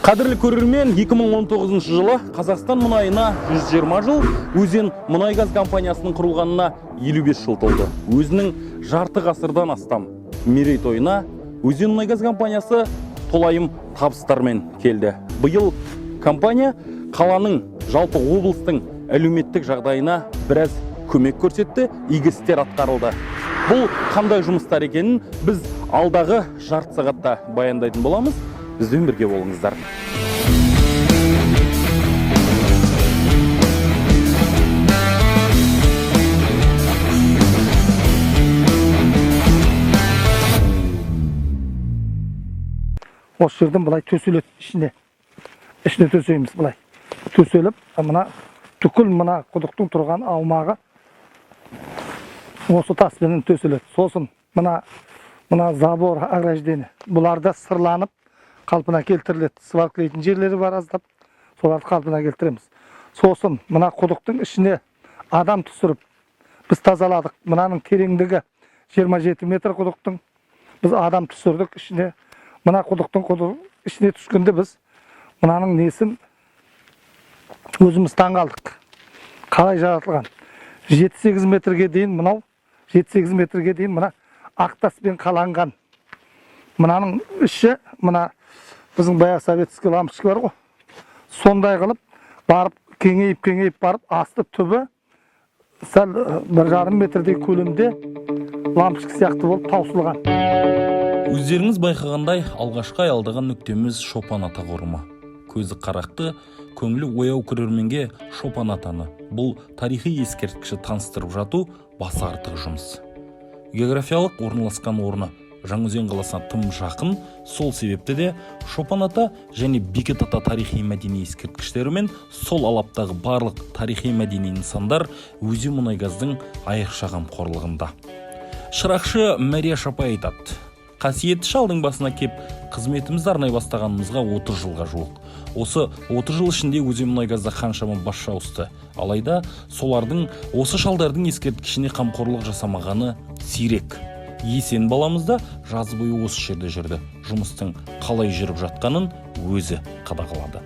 Қадірлі көрермен, 2019 жылы Қазақстан мұнайына 120 жыл, Өзен мұнай-газ компаниясының құрылғанына 55 жыл толды. Өзінің жарты ғасырдан астам мерейтойына Өзен мұнай-газ компаниясы толайым табыстармен келді. Биыл компания қаланың, жалпы облыстың әлеуметтік жағдайына біраз көмек көрсетті, игі істер атқарылды. Бұл қандай жұмыстар екенін біз алдағы жарты сағатта баяндайтын боламыз. Бізбен бірге болыңыздар. Осы жерден былай төселеді ішіне төсейміз былай. Төселіп, түкіл құдықтың тұрған аумағы осы таспенен төселеді. Сосын забор, ограждение. Бұларда сырланып, қалпына келтіріледі. Сваркілейтін жерлері бар аздап, соларды қалпына келтіреміз. Сосын құдықтың ішіне адам түсіріп, біз тазаладық. Мұнаның тереңдігі 27 метр құдықтың. Біз адам түсірдік ішіне. Құдықтың ішіне түскенде біз мұнаның несін өзіміз таңғалдық. Қалай жаратылған? 7-8 метрге дейін 7-8 метрге дейін ақтаспен қаланған. Мұнаның іші, біздің баяғы советский лампочка бар ғой. Сондай қылып, барып, кеңейіп барып, асты түбі сәл 1,5 метрдей көлемде лампочка сияқты болып таусылған. Өздеріңіз байқағандай, алғашқы аялдаған нүктеміз Шопан ата қорымы. Көзі қарақты, көңілі ояу көрерменге Шопан атаны, бұл тарихи ескерткіші таныстырып жату басы артық жұмыс. Географиялық орналасқан орны Жаңаөзен қаласына тым жақын, сол себепті де Шопан ата және Бекет ата тарихи мәдени ескерткіштері мен сол алаптағы барлық тарихи мәдени нысандар Өзен мұнай-газдың айрықша қамқорлығында. Шырақшы Мәрия Шапай айтады: қасиетті шалдың басына кеп, қызметімізді арнай бастағанымызға 30 жылға жуық. Осы 30 жыл ішінде Өзен мұнай-газда қаншама басшы ауысты. Алайда солардың осы шалдардың ескерткішіне қамқорлық жасамағаны сирек. Есен баламызда жаз бойы осы жерде жүрді. Жұмыстың қалай жүріп жатқанын өзі қадағалады.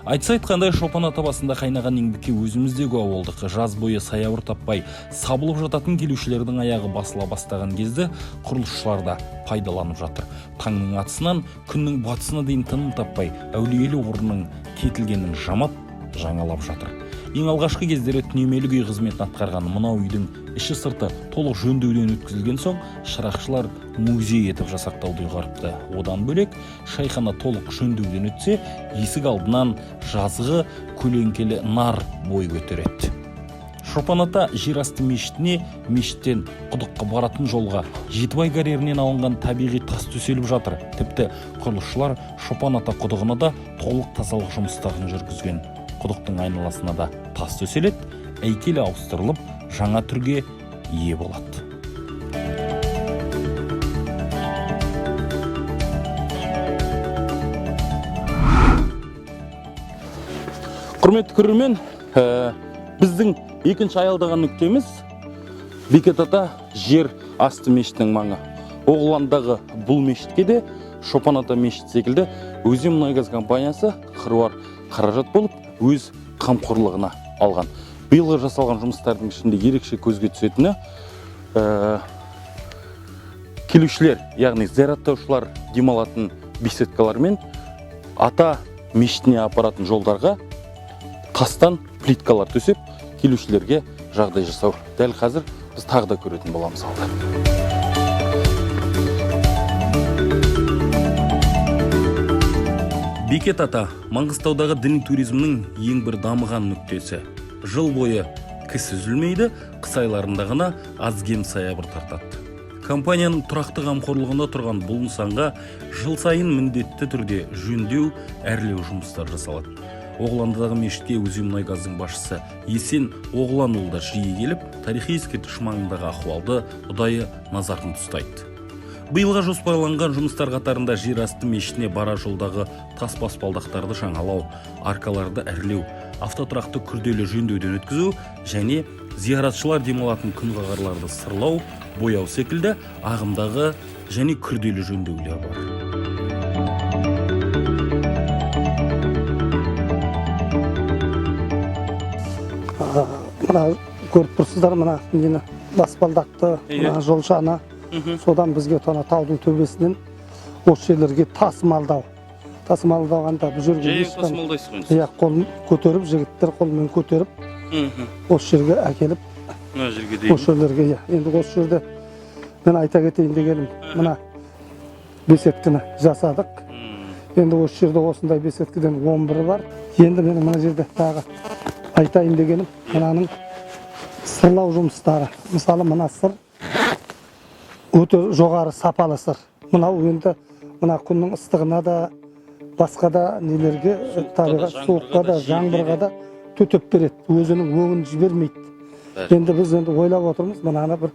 Айтса айтқандай, Шопан ата басында қайнаған еңбекке өзіміз де куә болдық. Жаз бойы саябыр таппай сабылып жататын келушілердің аяғы басыла бастаған кезде құрылысшылар да пайдаланып жатыр. Таңның атысынан күннің батысына дейін тыным таппай әулиелі орынның кетілгенін жамап, жаңалап жатыр. Ең алғашқы кездері түнемелік үй қызметін атқарған мынау үйдің іші сырты толық жөндеуден өткізілген соң, шырақшылар музей етіп жасақтауды ұйғарыпты. Одан бөлек, шайхана толық жөндеуден өтсе, есік алдынан жазғы көлеңкелі нар бой көтереді. Шопан ата жерасты мешітіне, мешіттен құдыққа баратын жолға Жетібай карьерінен алынған табиғи тас төселіп жатыр. Тіпті құрылысшылар Шопан ата құдығына да толық тазалық жұмыстарын жүргізген. Құдықтың айналасына да тас төселеді, әйкелі ауыстырылып, жаңа түрге ие болады. Құрметті көрермен, біздің екінші аялдаған нүктеміз Бекет ата жер асты мешітінің маңы. Оғыландағы бұл мешітке де Шопан ата мешіт секілді Өзен мұнай-газ компаниясы қыруар қаражат болып өз қамқорлығына алған. Биылғы жасалған жұмыстардың ішінде ерекше көзге түсетіні келушілер, яғни зияраттаушылар демалатын беседкалар мен ата мешітіне апаратын жолдарға тастан плиткалар төсеп, келушілерге жағдай жасау. Дәл қазір біз тағы да көретін боламыз алда. Бекет ата Маңғыстаудағы діни туризмнің ең бір дамыған нүктесі. Жыл бойы кісі үзілмейді, қыс айларында ғана аз-кем саябыр тартады. Компанияның тұрақты қамқорлығында тұрған бұл нысанға жыл сайын міндетті түрде жөндеу, әрлеу жұмыстары жасалады. Оғыландыдағы мешітке Өзен мұнай-газдың басшысы Есен Оғыланұлы да жиі келіп, тарихи ескерткіш маңындағы ахуалды ұдайы назарын ұстайды. Биылға жоспарланған жұмыстар қатарында жерасты мешітіне бара жолдағы тас баспалдақтарды жаңалау, аркаларды әрлеу, автотұрақты күрделі жөндеуден өткізу және зияратшылар демалатын күнқағарларды сырлау, бояу секілді ағымдағы және күрделі жөндеулер бар. мына көріп тұрсыздар, мына нені баспалдақты, мына жолшаны. Содан бізге тона таудың төбесінен осы жерлерге тасымалдағанда бұл жерге тасымалдайсыз ғой. Қолын көтеріп, жігіттер қолмен көтеріп, осы жерге әкеліп, осы жерлерге. Енді осы жерде мен айта кетейін дегенім, мына бесеткіні жасадық. Енді осы жерде осындай бесеткіден 11 бар. Енді менің мына жерде тағы айтайын дегенім, мынаның сырлау жұмыстары. Мысалы, мына сыр өте жоғары сапалы сыр. Мынау енді мына күннің ыстығына да, басқа да нелерге, суыққа да, жаңбырға да төтеп береді. Өзінің өңін жібермейді. Енді біз ойлап отырмыз, мынаны бір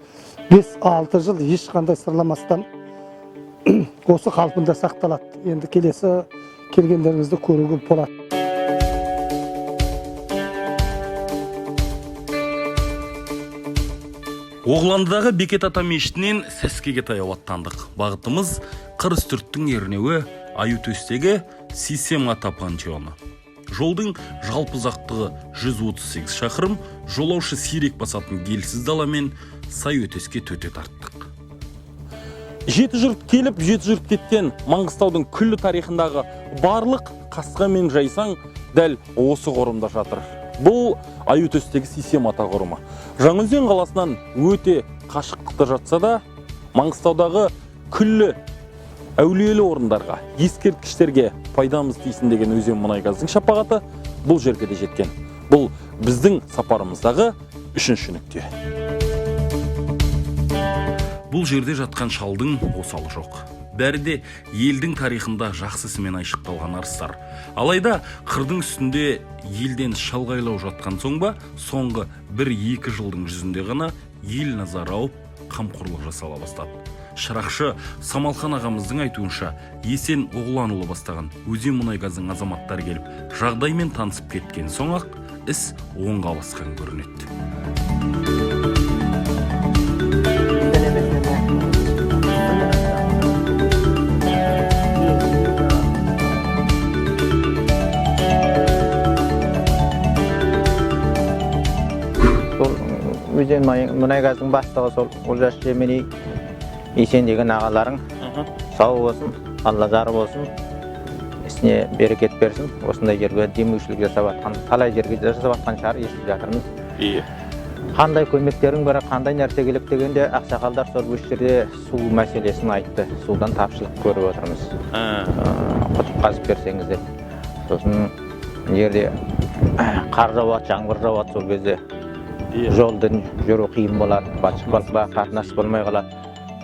5-6 жыл ешқандай сырламастан осы қалпында сақталады. Енді келесі келгендеріңізді көруге болады. Оғландыдағы Бекет ата мешітінен Сәскеге таяу аттандық. Бағытымыз Қырыстүрттің ернеуі Аю-төстегі Сисем ата пантеоны. Жолдың жалпы ұзақтығы 138 шақырым, жолаушы сирек басатын келсіз даламен Сай-өтеске төте тарттық. Жеті жұрт келіп, жеті жұрт кеткен Маңғыстаудың күллі тарихындағы барлық қасқа мен жайсаң дәл осы қорымда жатыр. Бұл Аю-төстегі Сисем ата қорымы. Жаңаөзен қаласынан өте қашықтықта жатса да, Маңғыстаудағы күллі әулиелі орындарға, ескерткіштерге пайдамыз тисін деген Өзен мұнай-газдың шапағаты бұл жерге де жеткен. Бұл біздің сапарымыздағы 3-ші нүкте. Бұл жерде жатқан шалдың осалы жоқ. Бәрі де елдің тарихында жақсысымен айшықталған арыстар. Алайда қырдың үстінде елден шалғайлау жатқан соң ба, соңғы 1-2 жылдың жүзінде ғана ел назары ауып, қамқорлық жасала бастады. Шырақшы Самалхан ағамыздың айтуынша, Есен Оғланұлы бастаған Өзен мұнай-газдың азаматтары келіп, жағдаймен танысып кеткен соң-ақ іс оңға басқан көрінеді. Өзен мұнай-газдың бастығы сол Олжас Жемени Есен деген ағаларың сау болсын, Алла жары болсын, ісіне берекет берсін. Осындай жерге демеушілік жасап жатқан, талай жерге жасап жатқан шығар, естіп жатырмыз. Қандай көмектерің бар, қандай нәрсе керек дегенде ақсақалдар сол жерде су мәселесін айтты. Судан тапшылық көріп отырмыз. Құдық қазып берсеңіз деп. Сосын жерде қар жауады, жаңбыр жауады, сол кезде жолдан жүру қиын болады, қатынас болмай қалады.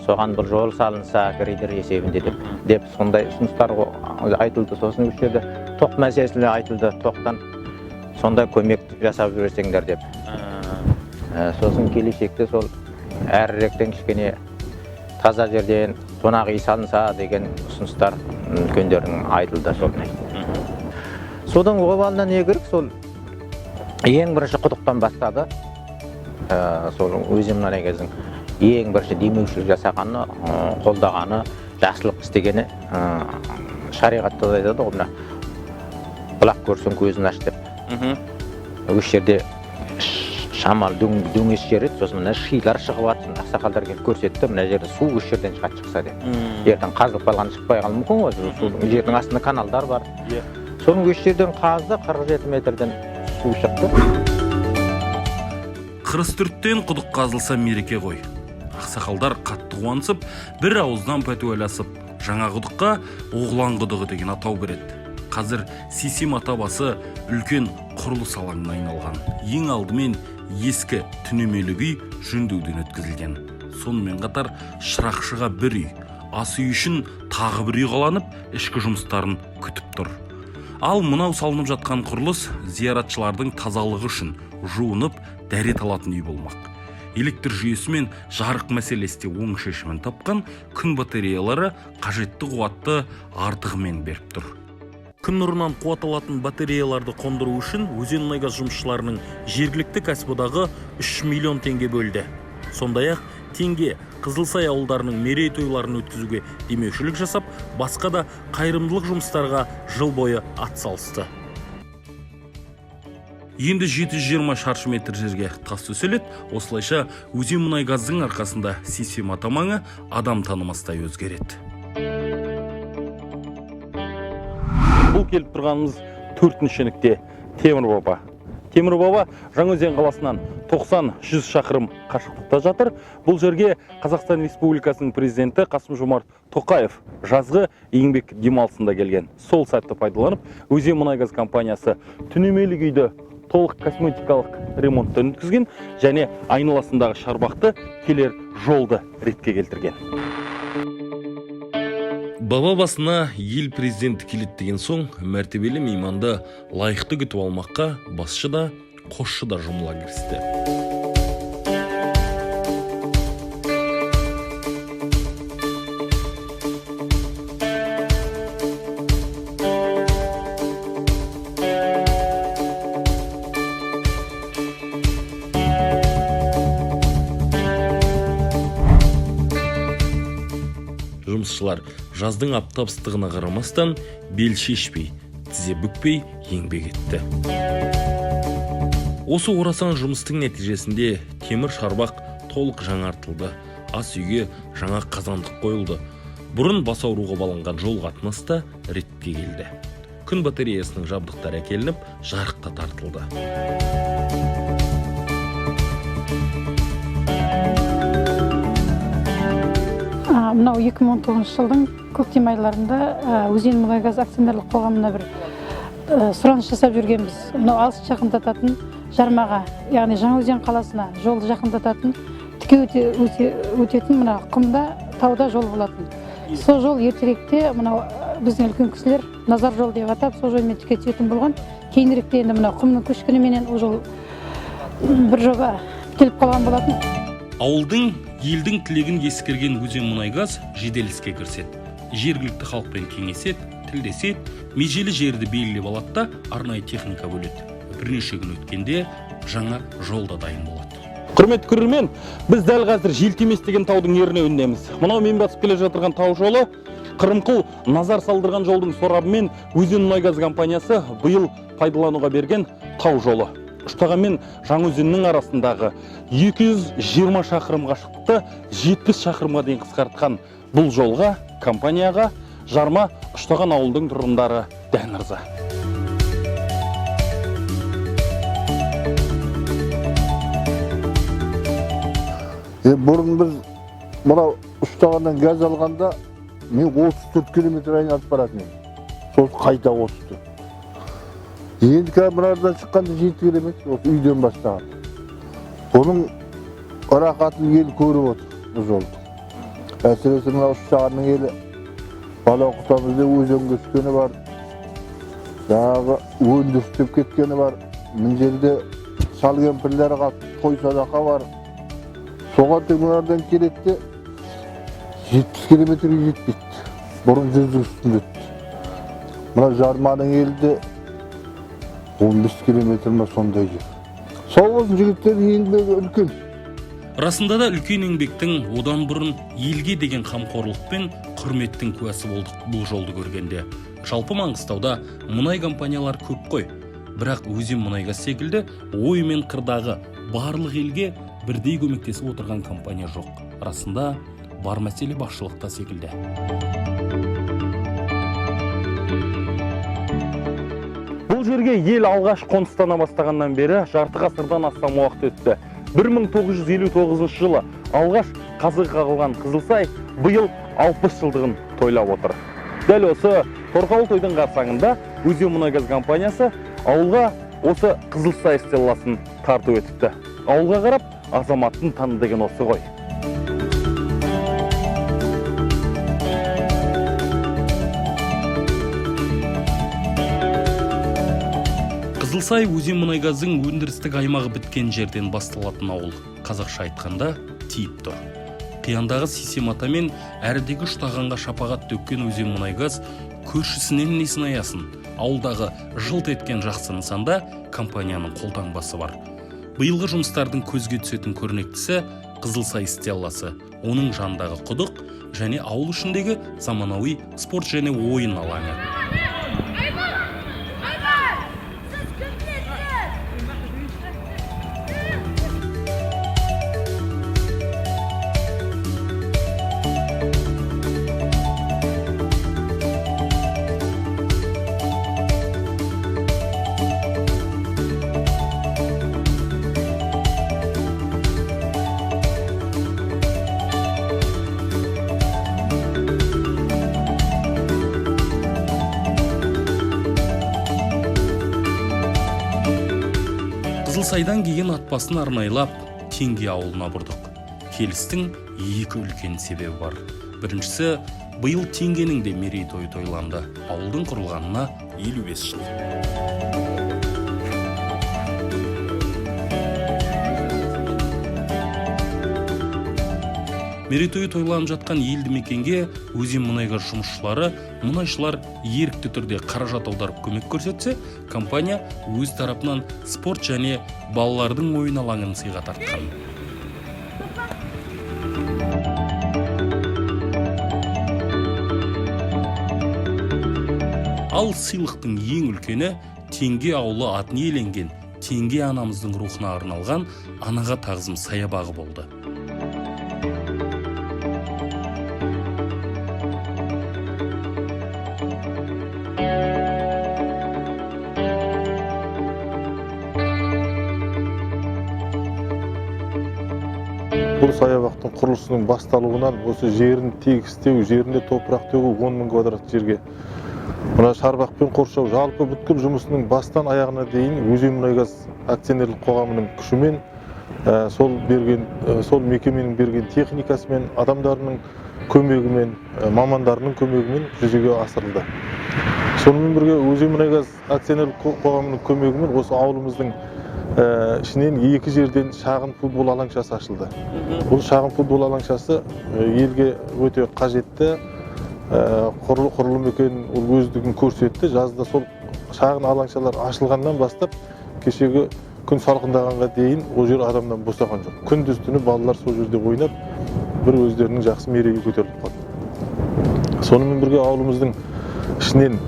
Соған бір жол салынса, грейдер есебінде деп сондай ұсыныстар айтылды. Сосын осы жерде тоқ мәселесі айтылды. Тоқтан сондай көмек жасап жіберсеңдер деп. Сосын келешекте сол әріректен кішкене таза жерден қонақ үй салынса деген ұсыныстар үлкендердің айтылды. Содан обалына не керек? Сол ең бірінші құдықтан бастады. Сол Өзен мұнай-газдың ең бірінші демеушілік жасағаны, қолдағаны, жақсылық істегені шариғатта айтады ғой, құлақ көрсең көзін аш деп. Осы жерде шамал дөңес жер еді, сосын мына шилар шығып жатсын, ақсақалдар келіп көрсетті, мына жерде су осы жерден шықса деп. Ертең қазылып қалған шықпай қалуы мүмкін ғой, жердің астында каналдар бар. Соның осы жерден қазды 47 метрден су шықты. Қырыстүрттен құдық қазылса мереке ғой. Ақсақалдар қатты қуанысып, бір ауыздан пәтуәласып, жаңа құдыққа Оғлан құдығы деген атау береді. Қазір Сисем ата басы үлкен құрылыс алаңына айналған. Ең алдымен ескі түнемелік үй жөндеуден өткізілген. Сонымен қатар шырақшыға бір үй, ас үй үшін тағы бір үй қаланып, ішкі жұмыстарын күтіп тұр. Ал мынау салынып жатқан құрылыс зияратшылардың тазалығы үшін жуынып, дәрет алатын үй болмақ. Электр жүйесі мен жарық мәселесі оң шешімін тапқан, күн батареялары қажетті қуатты артығымен беріп тұр. Күн нұрынан қуат алатын батареяларды қондыру үшін Өзен мұнай-газ жұмысшыларының жергілікті кәсіподағы 3 миллион теңге бөлді. Сондай-ақ теңге Қызылсай ауылдарының мерейтойларын өткізуге демеушілік жасап, басқа да қайырымдылық жұмыстарға жыл бойы атсалысты. Енді 720 шаршы метр жерге тас төселеді. Осылайша Өзенмұнайгаздың арқасында Сейсем ата маңы адам танымастай өзгереді. Бұл келіп тұрғанымыз 4-ші нүкте Темір Баба. Темір Баба Жаңаөзен қаласынан 90-100 шақырым қашықтықта жатыр. Бұл жерге Қазақстан Республикасының президенті Қасым-Жомарт Тоқаев жазғы еңбек демалысында келген. Сол сәтті пайдаланып, Өзенмұнайгаз компаниясы түнемелік үйді толық косметикалық ремонттан өткізген және айналасындағы шарбақты келер жолды ретке келтірген. Баба басына ел президенті келеді деген соң, мәртебелі мейманды лайықты күтіп алмаққа басшы да, қосшы да жұмыла кірісті. Жұмысшылар жаздың аптап ыстығына қарамастан бел шешпей, тізе бүкпей еңбек етті. Осы орасан жұмыстың нәтижесінде темір шарбақ толық жаңартылды. Ас үйге жаңа қазандық қойылды. Бұрын бас ауруға баланған жол қатынасы ретке келді. Күн батареясының жабдықтары әкелініп, жарыққа тартылды. Мынау 2019 жылдың көктем айларында Өзенмұнайгаз акционерлік қоғамына бір сұраныс жасап жүргенбіз. Мынау алыс жақындататын жармаға, яғни Жаңаөзен қаласына жолды жақындататын, тіке өтетін мына құмда, тауда жол болатын. Сол жол ертеректе мынау біздің үлкен кісілер назар жол деп атап, сол жолмен тіке түсетін болған. Кейініректе енді мына құмның көшкініменен ол жол бір жоба келіп қалған болатын. Ауылдың, елдің тілегін ескерген Өзенмұнайгаз жедел іске кіріседі. Жергілікті халықпен кеңеседі, тілдеседі, межелі жерді белгілеп алады да арнайы техника бөледі. Бірнеше күн өткенде жаңа жолда дайын болады. Құрметті көрермен, біз дәл қазір Желтемес деген таудың ернеуіндеміз. Мынау мен басып келе жатырған тау жолы Қырымқұл назар салдырған жолдың сорабымен Өзенмұнайгаз компаниясы биыл пайдалануға берген тау жолы. Ұштаған Жаңаөзеннің арасындағы 220 шақырым қашықтықты 70 шақырымға дейін қысқартқан бұл жолға компанияға жарма Ұштаған ауылдың тұрғындары дән ырза. Бұрын біз мынау Ұштағаннан газ алғанда мен 34 километр айналып баратын едім. Сол қайта 34. Енді мынадан шыққанда 7 километр үйден бастаған. Оның рахатын ел көріп отыр бұл жолды. Әсіресе мына Ұштағанның елі бала құтамызда өзен көшкені бар, жаңағы өндірістеп кеткені бар. Мына жерде шал кемпірлері қалып той садақа бар. Соған мынадан келеді 70 километрге жетпейді. Бұрын 100 үстінде өтті. Мына жарманың елді 15 километр ма сондай жер. Сау болсын жігіттер, еңбегі үлкен. Расында да үлкен еңбектің одан бұрын елге деген қамқорлық пен құрметтің куәсі болдық бұл жолды көргенде. Жалпы Маңғыстауда мұнай компаниялар көп қой. Бірақ Өзенмұнайгаз секілді ой мен қырдағы барлық елге бірдей көмектесіп отырған компания жоқ. Расында бар мәселе басшылықта секілді. Бұл жерге ел алғаш қоныстана бастағаннан бері жарты ғасырдан астам уақыт өтті. 1959 жылы алғаш қазығы қағылған Қызылсай биыл 60 жылдығын тойлап отыр. Дәл осы торқалы тойдың қарсаңында Өзенмұнайгаз компаниясы ауылға осы Қызылсай стелласын тартып өтіпті. Ауылға қарап азаматтың таны деген осы ғой. Қызылсай Өзенмұнайгаздың өндірістік аймағы біткен жерден басталатын ауыл. Қазақша айтқанда тиіп тұр. Қияндағы Сейсем ата мен әрідегі Ұштағанға шапағат төккен Өзенмұнайгаз көршісінен несін аясын. Ауылдағы жылт еткен жақсы нысанда компанияның қолтаңбасы бар. Биылғы жұмыстардың көзге түсетін көрнектісі Қызылсай стелласы, оның жанындағы құдық және ауыл ішіндегі заманауи спорт және ойын алаңы. Қызылсайдан кейін атбасын арнайлап Теңге ауылына бұрдық. Келістің екі үлкен себебі бар. Біріншісі, биыл Теңгенің де мерейтойы тойланды. Ауылдың құрылғанына 55 жыл. Мерейтойы тойланып жатқан елді мекенге өзен мұнайгаз жұмысшылары, мұнайшылар ерікті түрде қаражат аударып көмек көрсетсе, компания өз тарапынан спорт және балалардың ойын алаңын сыйға тартқан. Ал сыйлықтың ең үлкені Теңге ауылы атын иеленген Теңге анамыздың рухына арналған анаға тағзым саябағы болды. Бұл саябақтың құрылысының басталуынан осы жерін тегістеу, жерінде топырақ төгу 10 мың квадрат жерге. Мына шарбақпен қоршау жалпы бүткіл жұмысының бастан аяғына дейін Өзенмұнайгаз акционерлік қоғамының күшімен, сол мекеменің берген техникасымен, адамдарының көмегімен, мамандарының көмегімен жүзеге асырылды. Сонымен бірге Өзенмұнайгаз акционерлік қоғамының көмегімен осы ауылымыздың ішінен екі жерден шағын футбол алаңшасы ашылды. Бұл шағын футбол алаңшасы елге өте қажетті құрылым екенін ол өздігін көрсетті. Жазда сол шағын алаңшалар ашылғаннан бастап кешегі күн салқындағанға дейін ол жер адамнан босаған жоқ. Күндіз түні балалар сол жерде ойнап, бір өздерінің жақсы мерейі көтеріліп қалды. Сонымен бірге ауылымыздың ішінен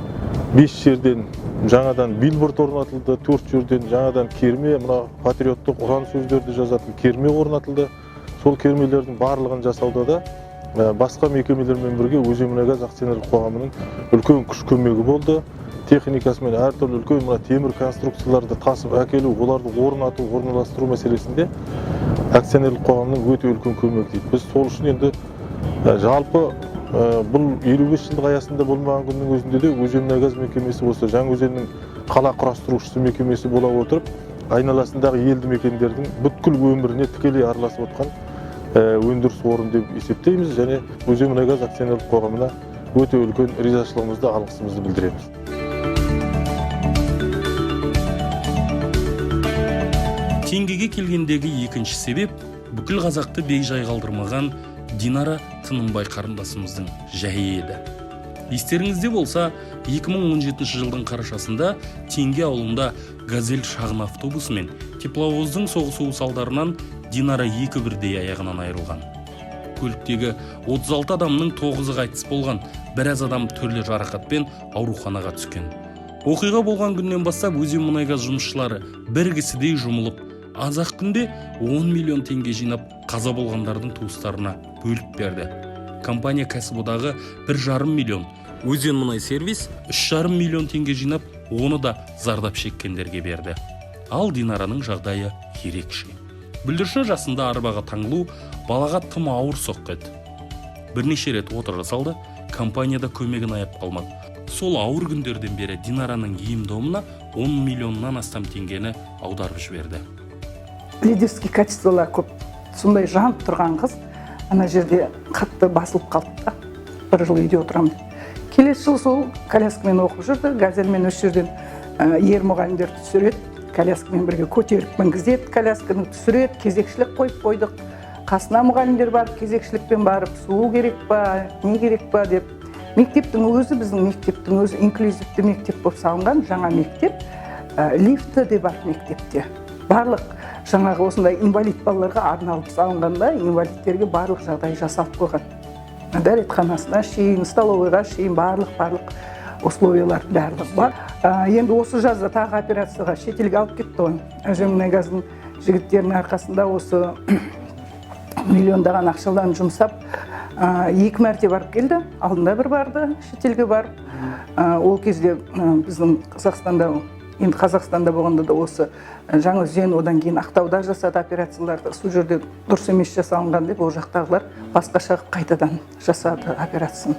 5 жерден жаңадан билборд орнатылды, 4 жерден жаңадан керме, мына патриоттық ұран сөздерді жазатын керме орнатылды. Сол кермелердің барлығын жасауда да басқа мекемелермен бірге Өзенмұнайгаз акционерлік қоғамының үлкен күш көмегі болды. Техникасымен әртүрлі үлкен темір конструкцияларды тасып әкелу, оларды орнату, орналастыру мәселесінде акционерлік қоғамның өте үлкен көмегі дейді. Біз сол үшін енді жалпы бұл 55 жылдық аясында болмаған күннің өзінде де Өзенмұнайгаз мекемесі осы Жаңаөзеннің қала құрастырушысы мекемесі бола отырып, айналасындағы елді мекендердің бүткіл өміріне тікелей араласып отқан өндіріс орны деп есептейміз және Өзенмұнайгаз акционерлік қоғамына өте үлкен ризашылығымызды, алғысымызды білдіреміз. Теңгеге келгендегі екінші себеп бүкіл қазақты бей-жай қалдырмаған Динара Тынымбай қарындасымыздың жайы еді. Естеріңізде болса, 2017 жылдың қарашасында Теңге ауылында Газель шағын автобусы мен тепловоздың соғысуы салдарынан Динара екі бірдей аяғынан айырылған. Көліктегі 36 адамның 9-ы қайтыс болған, біраз адам түрлі жарақатпен ауруханаға түскен. Оқиға болған күннен бастап Өзенмұнайгаз жұмысшылары бір кісідей жұмылып, аз-ақ күнде 10 миллион теңге жинап, қаза болғандардың туыстарына бөліп берді. Компания кәсіподағы 1,5 миллион, Өзенмұнайсервис 3,5 миллион теңге жинап, оны да зардап шеккендерге берді. Ал Динараның жағдайы ерекше. Бүлдіршін жасында арбаға таңылу балаға тым ауыр соққы еді. Бірнеше рет отыра салды, компанияда көмегін аяп қалмады. Сол ауыр күндерден бері Динараның ем-домына 10 миллионнан астам теңгені аударып жіберді. Лидерский качестволар көп. Сондай жанып тұрған қыз, ана жерде қатты басылып қалды да, бір жыл үйде отырамын. Келесі жыл сол коляскамен оқып жүрді, газельмен осы жерден ер мұғалімдер түсіреді, коляскамен бірге көтеріп мінгізеді, колясканы түсіреді, кезекшілік қойып қойдық. Қасына мұғалімдер барып, кезекшілікпен барып, суы керек па, не керек па деп. Мектептің өзі, біздің мектептің өзі инклюзивті мектеп болып салынған, жаңа мектеп, лифті де бар мектепте. Барлық жаңағы осындай инвалид балаларға арналып салынғанда, инвалидтерге барлық жағдай жасалып қойған. Дәретханасына шейін, столовыйға шейін барлық условиялар барлығы бар. Енді осы жазда тағы операцияға шетелге алып кетті ғой. Өзенмұнайгаздың жігіттерінің арқасында осы миллиондаған ақшаларын жұмсап, 2 мәрте барып келді. Алдында бір барды, шетелге барып. Ол кезде біздің Қазақстанда болғанда да осы Жаңаөзен, одан кейін Ақтауда жасады операцияларды. Сол жерде дұрыс емес жасалынған деп, ол жақтағылар басқаша қайтадан жасады операцияны.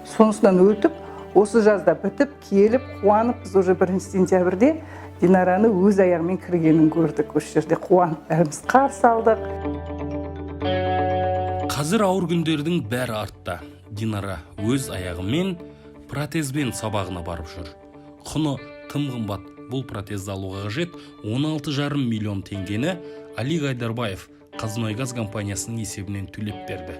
Сонысынан өтіп, осы жазда бітіп келіп қуанып біз уже 1 сентябрьде Динараны өз аяғымен кіргенін көрдік. Осы жерде қуанып бәріміз қарсы алдық. Қазір ауыр күндердің бәрі артта. Динара өз аяғымен протезбен сабағына барып жүр. Құны тым қымбат. Бұл протезді алуға қажет 16,5 миллион теңгені Али Гайдарбаев Қазмұнайгаз компаниясының есебінен төлеп берді.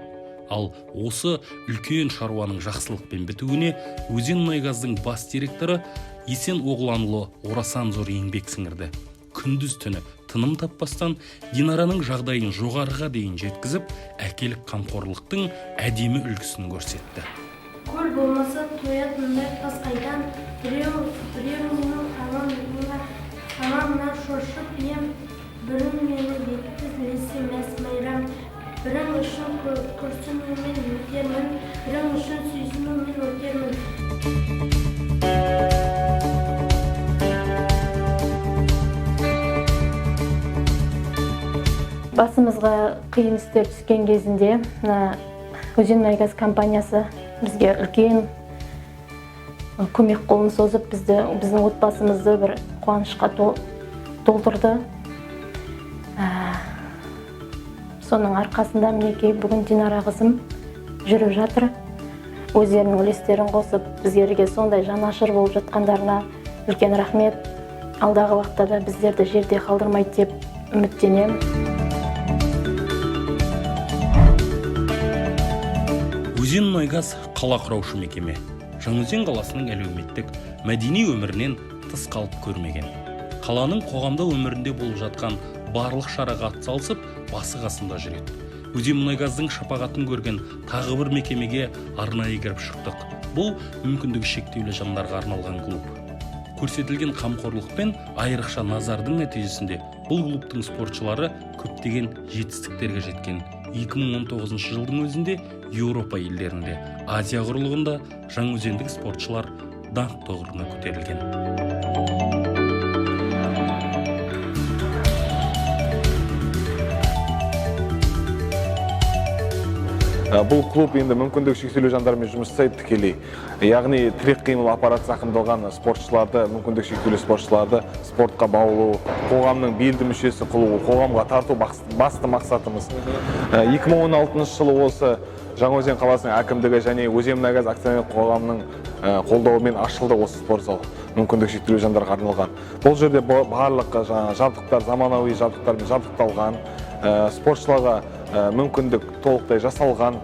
Ал осы үлкен шаруаның жақсылықпен бітуіне Өзенмұнайгаздың бас директоры Есен Оғланұлы орасан зор еңбек сіңірді. Күндіз түні тыным таппастан Динараның жағдайын жоғарыға дейін жеткізіп, әкелік қамқорлықтың әдемі үлгісін көрсетті. Көл болмаса тоятындай тас қайдан, біреу менің анамнан шошып ем, бірің мені бетті лесемес майрам, бірің үшін күрсінумен өтермін, бірің үшін сүйсінумен өтермін. Басымызға қиын істер түскен кезінде Өзенмұнайгаз компаниясы бізге үлкен көмек қолын созып, біздің отбасымызды бір қуанышқа толтырды. Соның арқасында мінекей бүгін Динара қызым жүріп жатыр. Өздерінің үлестерін қосып, біздерге сондай жанашыр болып жатқандарына үлкен рахмет. Алдағы уақытта да біздерді жерде қалдырмайды деп үміттенемін. Өзенмұнайгаз қала құраушы мекеме. Жаңаөзен қаласының әлеуметтік мәдени өмірінен тыс қалып көрмеген. Қаланың қоғамда өмірінде болып жатқан барлық шараға атсалысып, басы қасында жүреді. Өзенмұнайгаздың шапағатын көрген тағы бір мекемеге арнайы кіріп шықтық. Бұл мүмкіндігі шектеулі жандарға арналған клуб. Көрсетілген қамқорлық пен айрықша назардың нәтижесінде бұл клубтың спортшылары көптеген жетістіктерге жеткен. 2019 жылдың өзінде Еуропа елдерінде, Азия құрлығында жаңаөзендік спортшылар даңқ тұғырына көтерілген. Бұл клуб енді мүмкіндігі шектеулі жандармен жұмыс жасайды тікелей. Яғни тірек қимыл аппараты зақымдалған спортшыларды, мүмкіндігі шектеулі спортшыларды спортқа баулу, қоғамның белді мүшесі қылу, қоғамға тарту басты мақсатымыз. 2016 жылы осы Жаңаөзен қаласының әкімдігі және Өзенмұнайгаз акционерлік қоғамының қолдауымен ашылды осы спорт зал, мүмкіндігі шектеулі жандарға арналған. Бұл жерде барлық жабдықтар, заманауи жабдықтармен жабдықталған, спортшыларға мүмкіндік толықтай жасалған,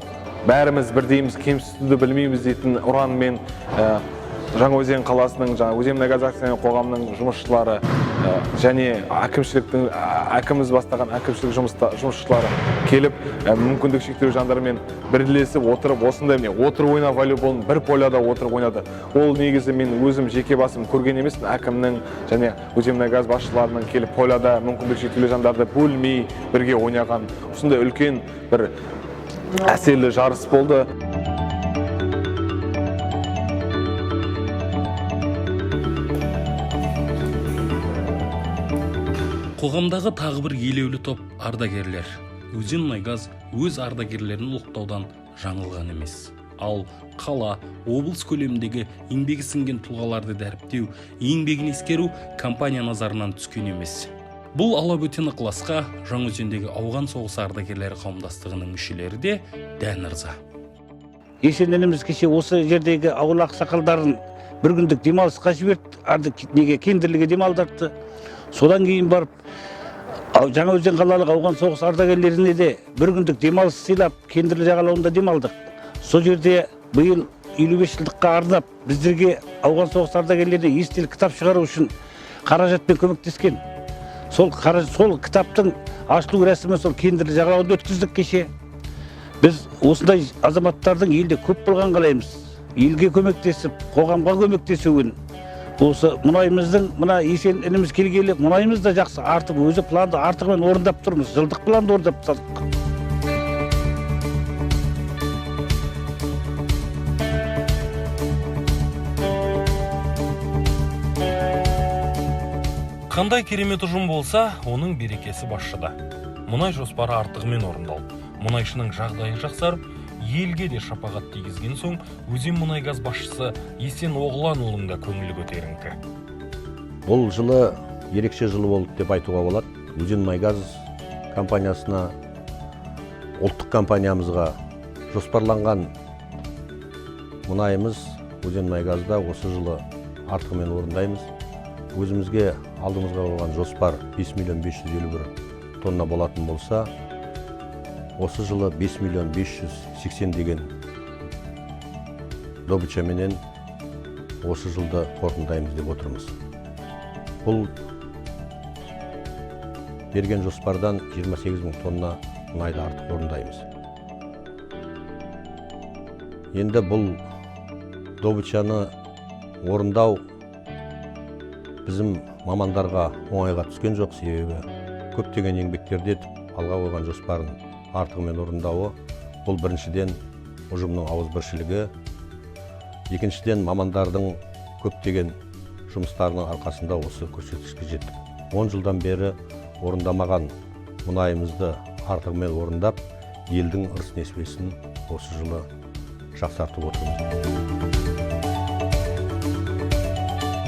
бәріміз бірдейміз, кемсітуді білмейміз дейтін ұранмен Жаңаөзен қаласының, Өзенмұнайгаз акционерлік қоғамының жұмысшылары және әкіміміз бастаған әкімшілік жұмысшылары келіп, мүмкіндік шектеулі жандармен бірлесіп отырып, осындай отырып ойна волейболын бір поляда отырып ойнады. Ол негізі мен өзім жеке басым көрген емеспін, әкімнің және Өзенмұнайгаз басшыларының келіп поляда мүмкіндік шектеулі жандарды бөлмей бірге ойнаған. Осындай үлкен бір әсерлі жарыс болды. Қоғамдағы тағы бір елеулі топ ардагерлер. Өзенмұнайгаз өз ардагерлерін ұлықтаудан жаңылған емес. Ал қала, облыс көлеміндегі еңбегі сіңген тұлғаларды дәріптеу, еңбегін ескеру компания назарынан түскен емес. Бұл алабөтен ықыласқа Жаңаөзендегі ауған соғысы ардагерлері қауымдастығының мүшелері де дән ырза. Есенініміз кеше осы жердегі ауыл ақсақалдарын бір күндік демалысқа жіберді, кендірліге демалдырды. Содан кейін барып, Жаңаөзен қалалық ауған соғыс ардагерлеріне де бір күндік демалыс сыйлап, Кендірлі жағалауында демалдық. Сол жерде биыл 55 жылдыққа арнап, біздерге ауған соғыс ардагерлеріне естелік кітап шығару үшін қаражатпен көмектескен. Сол кітаптың ашылу рәсімі сол Кендірлі жағалауында өткіздік кеше. Біз осындай азаматтардың елде көп болған қалаймыз. Елге көмектесіп, қоғамға көмектесуін. Осы мұнайымыздың, мына Есен ініміз келгелі, мұнайымыз да жақсы артып, өзі планды артығымен орындап тұрмыз. Жылдық планды орындап тұрдық. Қандай керемет ұжым болса, оның берекесі басшыда. Мұнай жоспары артығымен орындалып, мұнайшының жағдайы жақсарып, елге де шапағат тигізген соң Өзенмұнайгаз басшысы Есен Оғланұлының да көңілі көтеріңкі. Бұл жылы ерекше жылы болды деп айтуға болады. Өзенмұнайгаз компаниясына, ұлттық компаниямызға жоспарланған мұнайымыз Өзенмұнайгазда осы жылы артығымен орындаймыз. Өзімізге алдымызға қойған жоспар 5 миллион 551 тонна болатын болса, осы жылы 5 миллион 580 деген добычаменен осы жылды қорытындаймыз деп отырмыз. Бұл берген жоспардан 28 мың тонна мұнайды артық орындаймыз. Енді бұл добычаны орындау біздің мамандарға оңайға түскен жоқ, себебі көптеген еңбектерді етіп алға қойған жоспарын артығымен орындауы. Бұл біріншіден ұжымның ауызбіршілігі, екіншіден мамандардың көптеген жұмыстарының арқасында осы көрсеткішке жеттік. 10 жылдан бері орындамаған мұнайымызды артығымен орындап, елдің ырыс-несібесін осы жылы жақсартып отырмыз.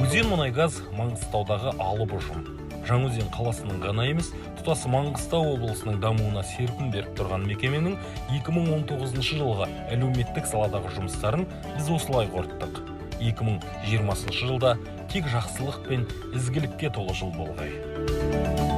Өзенмұнайгаз Маңғыстаудағы алып ұжым. Жаңаөзен қаласының ғана емес, тұтас Маңғыстау облысының дамуына серпін беріп тұрған мекеменің 2019 жылғы әлеуметтік саладағы жұмыстарын біз осылай қорыттық. 2020 жылда тек жақсылық пен ізгілікке толы жыл болғай.